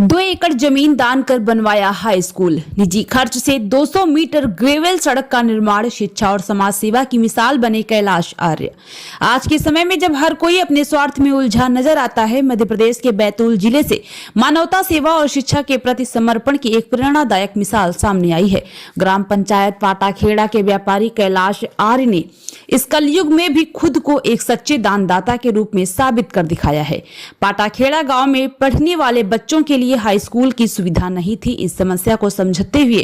2 एकड़ जमीन दान कर बनवाया हाई स्कूल। निजी खर्च से 200 मीटर ग्रेवल सड़क का निर्माण। शिक्षा और समाज सेवा की मिसाल बने कैलाश आर्य। आज के समय में जब हर कोई अपने स्वार्थ में उलझा नजर आता है, मध्य प्रदेश के बैतूल जिले से मानवता सेवा और शिक्षा के प्रति समर्पण की एक प्रेरणादायक मिसाल सामने आई है। ग्राम पंचायत पाटाखेड़ा के व्यापारी कैलाश आर्य ने इस कलयुग में भी खुद को एक सच्चे दानदाता के रूप में साबित कर दिखाया है। पाटाखेड़ा गांव में पढ़ने वाले बच्चों के लिए हाई स्कूल की सुविधा नहीं थी। इस समस्या को समझते हुए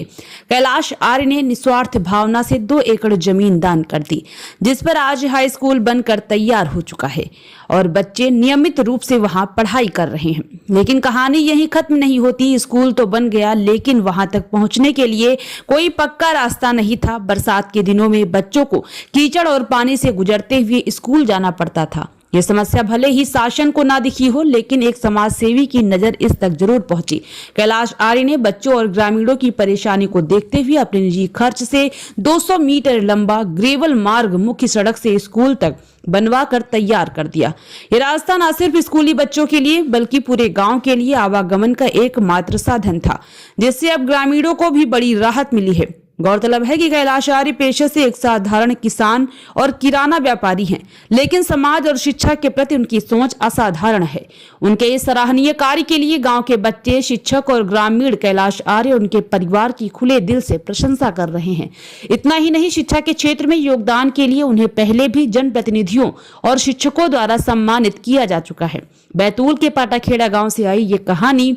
कैलाश आर्य ने निस्वार्थ भावना से 2 एकड़ जमीन दान कर दी, जिस पर आज हाई स्कूल बनकर तैयार हो चुका है और बच्चे नियमित रूप से वहां पढ़ाई कर रहे हैं। लेकिन कहानी यहीं खत्म नहीं होती। स्कूल तो बन गया, लेकिन वहां तक पहुंचने के लिए कोई पक्का रास्ता नहीं था। बरसात के दिनों में बच्चों को कीचड़ और पानी से गुजरते हुए स्कूल जाना पड़ता था। ये समस्या भले ही शासन को ना दिखी हो, लेकिन एक समाज सेवी की नजर इस तक जरूर पहुंची। कैलाश आर्य ने बच्चों और ग्रामीणों की परेशानी को देखते हुए अपने निजी खर्च से 200 मीटर लंबा ग्रेवल मार्ग मुख्य सड़क से स्कूल तक बनवा कर तैयार कर दिया। ये रास्ता न सिर्फ स्कूली बच्चों के लिए बल्कि पूरे गांव के लिए आवागमन का एकमात्र साधन था, जिससे अब ग्रामीणों को भी बड़ी राहत मिली है। गौरतलब है कि कैलाश आर्य पेशे से एक साधारण किसान और किराना व्यापारी हैं, लेकिन समाज और शिक्षा के प्रति उनकी सोच असाधारण है। उनके इस सराहनीय कार्य के लिए गांव के बच्चे, शिक्षक और ग्रामीण कैलाश आर्य और उनके परिवार की खुले दिल से प्रशंसा कर रहे हैं। इतना ही नहीं, शिक्षा के क्षेत्र में योगदान के लिए उन्हें पहले भी जनप्रतिनिधियों और शिक्षकों द्वारा सम्मानित किया जा चुका है। बैतूल के पाटाखेड़ा गाँव से आई ये कहानी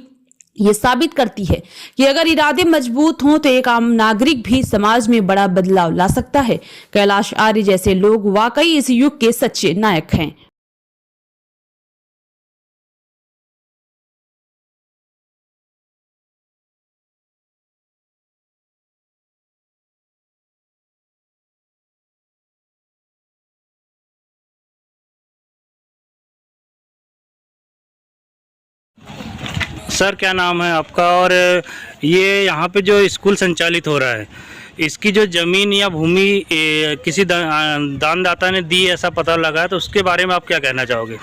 ये साबित करती है कि अगर इरादे मजबूत हों तो एक आम नागरिक भी समाज में बड़ा बदलाव ला सकता है। कैलाश आर्य जैसे लोग वाकई इस युग के सच्चे नायक हैं। सर, क्या नाम है आपका? और ये यहाँ पे जो स्कूल संचालित हो रहा है, इसकी जो ज़मीन या भूमि किसी दानदाता ने दी ऐसा पता लगा है, तो उसके बारे में आप क्या कहना चाहोगे?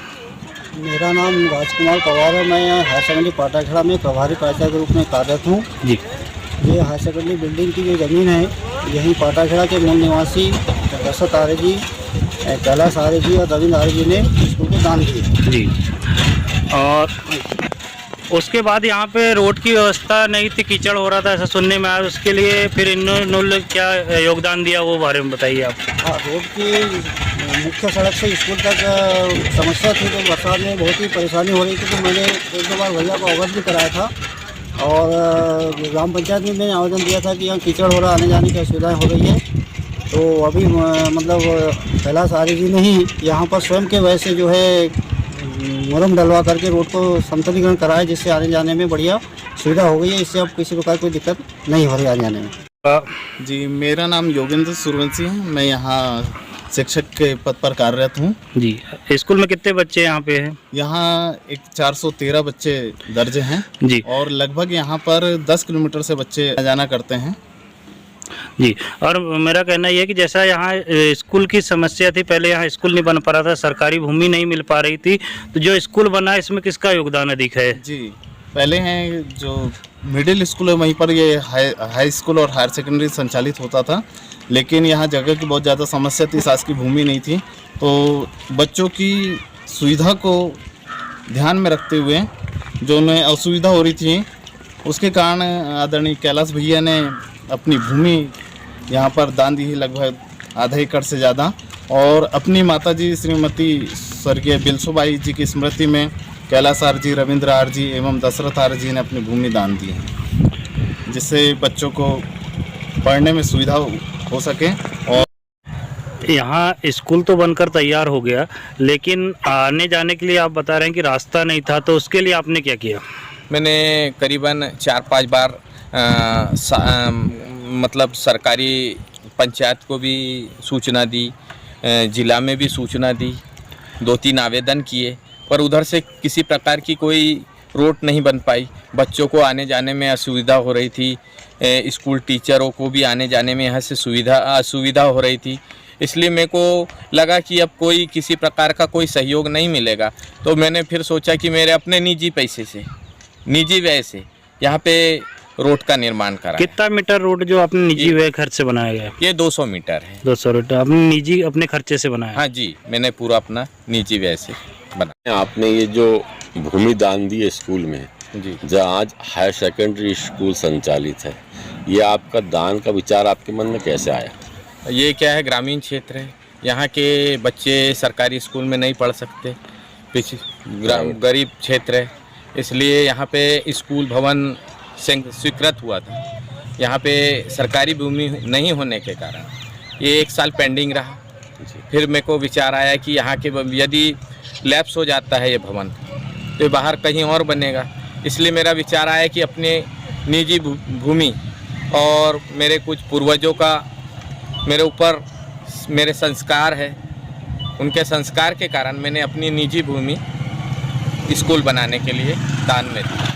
मेरा नाम राजकुमार पवार है। मैं यहाँ हायर सेकेंडरी पाटाखेड़ा में प्रभारी प्राचार्य के रूप में कार्यरत हूँ जी। ये हायर सेकेंडरी बिल्डिंग की जो ज़मीन है, यहीं पाटाखेड़ा के मूल निवासी दशरथ आर्य जी, कैलाश आर्य जी और रविंद्र आर्य जी ने स्कूल को दान दी जी। और उसके बाद यहाँ पे रोड की व्यवस्था नहीं थी, कीचड़ हो रहा था ऐसा सुनने में आया। उसके लिए फिर इन्होंने क्या योगदान दिया, वो बारे में बताइए आप। हाँ, रोड की मुख्य सड़क से स्कूल तक समस्या थी, तो बरसात में बहुत ही परेशानी हो रही थी। तो मैंने 1-2 बार भैया को अवगत भी कराया था और ग्राम पंचायत में मैंने आवेदन दिया था कि यहाँ कीचड़ हो रहा, आने जाने की असुविधाएँ हो रही है। तो अभी मतलब कैलाश आर्य जी ने ही यहाँ पर स्वयं के वजह से जो है मुरम डलवा करके रोड को समतलीकरण कराया, जिससे आने जाने में बढ़िया सुविधा हो गई है। इससे अब किसी प्रकार कोई दिक्कत नहीं हो रही आने जाने में। जी, मेरा नाम योगेंद्र सूर्यवंशी है। मैं यहाँ शिक्षक के पद पर कार्यरत हूँ जी। स्कूल में कितने बच्चे यहाँ पे हैं? यहाँ एक 413 बच्चे दर्ज हैं जी। और लगभग यहाँ पर 10 किलोमीटर से बच्चे जाना करते हैं जी। और मेरा कहना यह है कि जैसा यहाँ स्कूल की समस्या थी, पहले यहाँ स्कूल नहीं बन पा रहा था, सरकारी भूमि नहीं मिल पा रही थी, तो जो स्कूल बना इसमें किसका योगदान अधिक है? जी, पहले हैं जो मिडिल स्कूल है, वहीं पर ये हाई स्कूल और हायर सेकेंडरी संचालित होता था, लेकिन यहाँ जगह की बहुत ज़्यादा समस्या थी, शासकीय भूमि नहीं थी। तो बच्चों की सुविधा को ध्यान में रखते हुए जो उन्हें असुविधा हो रही थी, उसके कारण आदरणीय कैलाश भैया ने अपनी भूमि यहाँ पर दान दी है, लगभग आधा एकड़ से ज़्यादा। और अपनी माताजी श्रीमती स्वर्गीय बिलसुबाई जी की स्मृति में कैलाश आर्य जी, रविंद्र आर्य जी एवं दशरथ आर्य जी ने अपनी भूमि दान दी है, जिससे बच्चों को पढ़ने में सुविधा हो सके। और यहाँ स्कूल तो बनकर तैयार हो गया, लेकिन आने जाने के लिए आप बता रहे हैं कि रास्ता नहीं था, तो उसके लिए आपने क्या किया? मैंने करीबन 4-5 बार मतलब सरकारी पंचायत को भी सूचना दी, ज़िला में भी सूचना दी, 2-3 आवेदन किए, पर उधर से किसी प्रकार की कोई रोड नहीं बन पाई। बच्चों को आने जाने में असुविधा हो रही थी, स्कूल टीचरों को भी आने जाने में यहाँ से असुविधा हो रही थी। इसलिए मेरे को लगा कि अब कोई किसी प्रकार का कोई सहयोग नहीं मिलेगा, तो मैंने फिर सोचा कि मेरे अपने निजी पैसे से निजी व्यय से यहाँ पे रोड का निर्माण करा है। कितना मीटर रोड जो अपने निजी व्यय खर्च से बनाया गया है? ये 200 मीटर है। 200 मीटर अपने निजी अपने खर्चे से बनाया है? हाँ जी, मैंने पूरा अपना निजी व्यय से बना। आपने ये जो भूमि दान दी है स्कूल में, जी, जहाँ आज हायर सेकेंडरी स्कूल संचालित है, ये आपका दान का विचार आपके मन में कैसे आया? ये क्या है, ग्रामीण क्षेत्र है, यहाँ के बच्चे सरकारी स्कूल में नहीं पढ़ सकते, गरीब क्षेत्र है, इसलिए यहाँ पे स्कूल भवन स्वीकृत हुआ था। यहाँ पे सरकारी भूमि नहीं होने के कारण ये 1 साल पेंडिंग रहा। फिर मेरे को विचार आया कि यहाँ के यदि लैप्स हो जाता है ये भवन तो बाहर कहीं और बनेगा, इसलिए मेरा विचार आया कि अपने निजी भूमि और मेरे कुछ पूर्वजों का मेरे ऊपर मेरे संस्कार है, उनके संस्कार के कारण मैंने अपनी निजी भूमि स्कूल बनाने के लिए दान में दी।